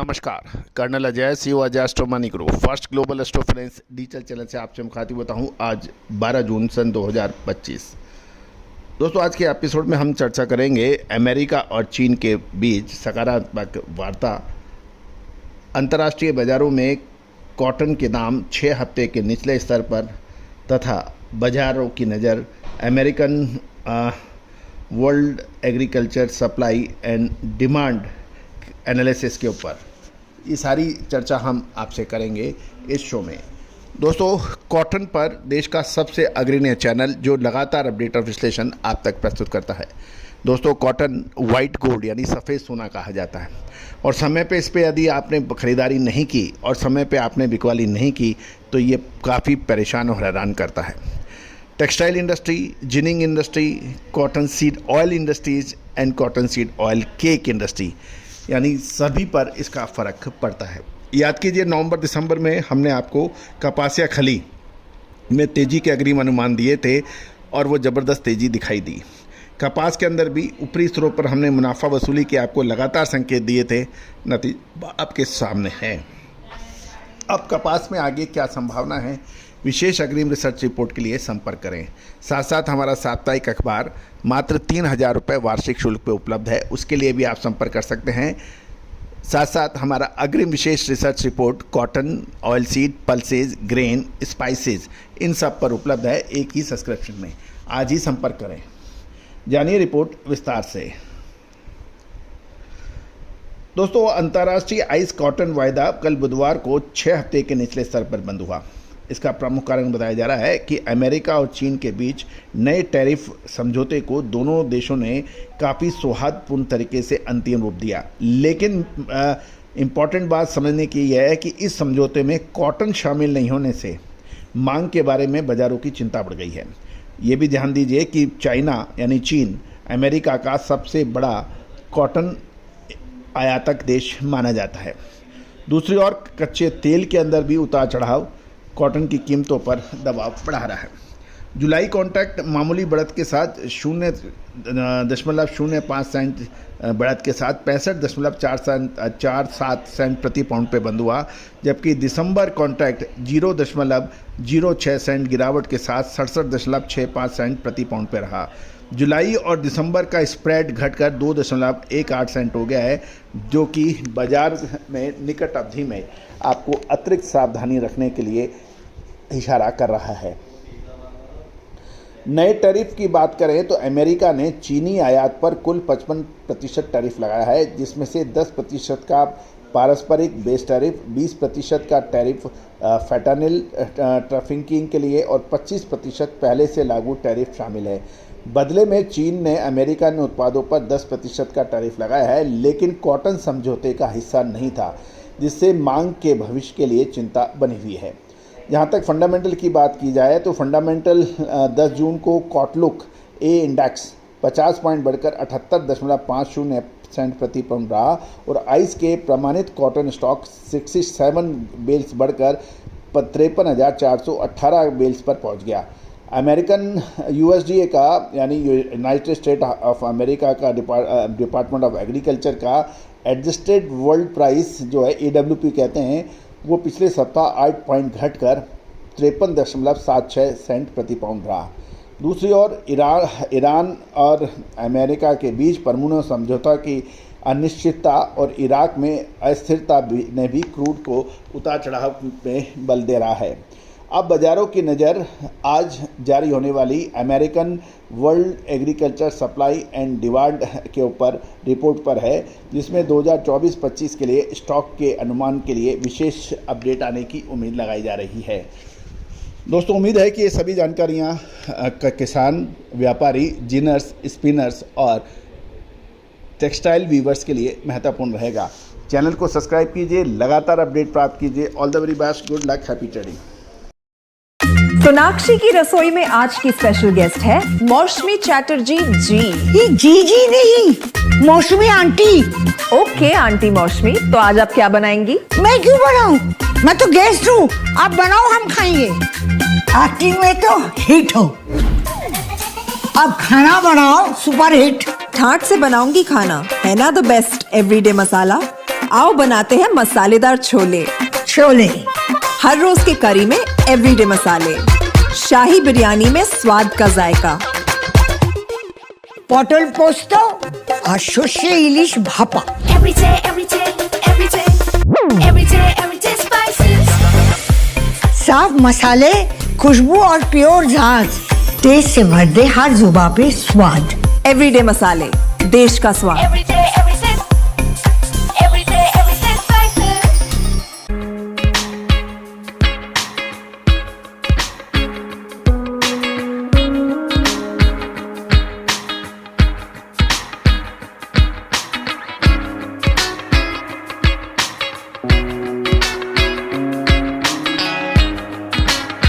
नमस्कार, colonel Ajay CO Ajay Astro Money Group First Global Astro Finance digital channel से आपसे मुखातिब होता हूं। आज 12 जून सन 2025। दोस्तों, आज के एपिसोड में हम चर्चा करेंगे अमेरिका और चीन के बीच सकारात्मक वार्ता, अंतर्राष्ट्रीय बाजारों में कॉटन के दाम 6 हफ्ते के निचले स्तर पर तथा बाजारों की नज़र American world agriculture supply and demand analysis के ऊपर। ये सारी चर्चा हम आपसे करेंगे इस शो में। दोस्तों, कॉटन पर देश का सबसे अग्रणी चैनल जो लगातार अपडेट और विश्लेषण आप तक प्रस्तुत करता है। दोस्तों, कॉटन वाइट गोल्ड यानी सफ़ेद सोना कहा जाता है और समय पे इस पर यदि आपने खरीदारी नहीं की और समय पे आपने बिकवाली नहीं की तो ये काफ़ी परेशान और हैरान करता है। Textile industry, ginning industry, cotton seed oil industries and cotton seed oil cake industry यानी सभी पर इसका फ़र्क पड़ता है। याद कीजिए, नवंबर दिसंबर में हमने आपको कपासिया खली में तेज़ी के अग्रिम अनुमान दिए थे और वो ज़बरदस्त तेज़ी दिखाई दी। कपास के अंदर भी ऊपरी स्तरों पर हमने मुनाफा वसूली के आपको लगातार संकेत दिए थे। नतीजा आपके सामने है। अब कपास में आगे क्या संभावना है, विशेष अग्रिम रिसर्च रिपोर्ट के लिए संपर्क करें। साथ साथ हमारा साप्ताहिक अखबार मात्र 3,000 रुपये वार्षिक शुल्क पे उपलब्ध है, उसके लिए भी आप संपर्क कर सकते हैं। साथ साथ हमारा अग्रिम विशेष research report cotton, oil seed, pulses, grain, spices इन सब पर उपलब्ध है एक ही सब्सक्रिप्शन में। आज ही संपर्क करें। जानिए रिपोर्ट विस्तार से। दोस्तों, अंतर्राष्ट्रीय आइस कॉटन वायदा कल बुधवार को 6 हफ्ते के निचले स्तर पर बंद हुआ। इसका प्रमुख कारण बताया जा रहा है कि अमेरिका और चीन के बीच नए टैरिफ समझौते को दोनों देशों ने काफ़ी सौहार्दपूर्ण तरीके से अंतिम रूप दिया। लेकिन इम्पॉर्टेंट बात समझने की यह है कि इस समझौते में कॉटन शामिल नहीं होने से मांग के बारे में बाज़ारों की चिंता बढ़ गई है। ये भी ध्यान दीजिए कि चाइना यानी चीन अमेरिका का सबसे बड़ा कॉटन आयातक देश माना जाता है। दूसरी ओर कच्चे तेल के अंदर भी उतार चढ़ाव कॉटन की कीमतों पर दबाव बढ़ा रहा है। जुलाई कॉन्ट्रैक्ट मामूली बढ़त के साथ 0.05 सेंट बढ़त के साथ 65.47 सेंट प्रति पाउंड पे बंद हुआ, जबकि दिसंबर कॉन्ट्रैक्ट 0.06 सेंट गिरावट के साथ 67.65 सेंट प्रति पाउंड पे रहा। जुलाई और दिसंबर का स्प्रेड घटकर 2.18 सेंट हो गया है, जो कि बाजार में निकट अवधि में आपको अतिरिक्त सावधानी रखने के लिए इशारा कर रहा है। नए टैरिफ की बात करें तो अमेरिका ने चीनी आयात पर कुल 55% टैरिफ लगाया है, जिसमें से 10% का पारस्परिक बेस टैरिफ, 20% का टैरिफ फैंटानिल ट्रैफिकिंग के लिए और 25% पहले से लागू टैरिफ शामिल है। बदले में चीन ने अमेरिका ने उत्पादों पर 10% का टैरिफ लगाया है, लेकिन कॉटन समझौते का हिस्सा नहीं था, जिससे मांग के भविष्य के लिए चिंता बनी हुई है। जहाँ तक फंडामेंटल की बात की जाए तो फंडामेंटल 10 जून को कॉटलुक ए इंडेक्स 50 पॉइंट बढ़कर 78.50 सेंट प्रति पाउंड रहा और आइस के प्रमाणित कॉटन स्टॉक 67 बेल्स बढ़कर 53,418 बेल्स पर पहुंच गया। अमेरिकन यूएसडीए का यानी यूनाइटेड स्टेट ऑफ अमेरिका का डिपार्टमेंट ऑफ एग्रीकल्चर का एडजस्टेड वर्ल्ड प्राइस जो है AWP कहते हैं, वो पिछले सप्ताह 8 पॉइंट घटकर 53.76 सेंट प्रति पाउंड रहा। दूसरी ओर ईरान और अमेरिका के बीच परमाणु समझौता की अनिश्चितता और इराक में अस्थिरता ने भी क्रूड को उतार चढ़ाव में बल दे रहा है। अब बाज़ारों की नज़र आज जारी होने वाली American world agriculture supply and demand के ऊपर रिपोर्ट पर है, जिसमें 2024-25 के लिए स्टॉक के अनुमान के लिए विशेष अपडेट आने की उम्मीद लगाई जा रही है। दोस्तों, उम्मीद है कि ये सभी जानकारियाँ किसान, व्यापारी, जिनर्स, स्पिनर्स और टेक्सटाइल वीवर्स के लिए महत्वपूर्ण रहेगा। चैनल को सब्सक्राइब कीजिए, लगातार अपडेट प्राप्त कीजिए। All the very best, good luck, happy trading. Sonakshi की रसोई में आज की स्पेशल गेस्ट है मौसमी चैटर्जी जी। ये जी नहीं, मौसमी आंटी। ओके आंटी मौसमी, तो आज आप क्या बनाएंगी? मैं क्यों बनाऊं? मैं तो गेस्ट हूँ, आप बनाओ, हम खाएंगे। एक्टिंग में तो हिट हो, अब खाना बनाओ सुपर हिट। ठाट से बनाऊंगी खाना, है ना द बेस्ट एवरीडे मसाला। आओ बनाते हैं मसालेदार छोले। छोले, हर रोज की करी में एवरीडे मसाले, शाही बिरयानी में स्वाद का जायका। পটল পোস্ত আর সর্ষে ইলিশ ভাপা। Every day, every day, every day, every day, every day spices. साफ मसाले, खुशबू और प्योर झांझ, टेस्ट से भर दे हर जुबां पे स्वाद। एवरीडे मसाले, देश का स्वाद। Every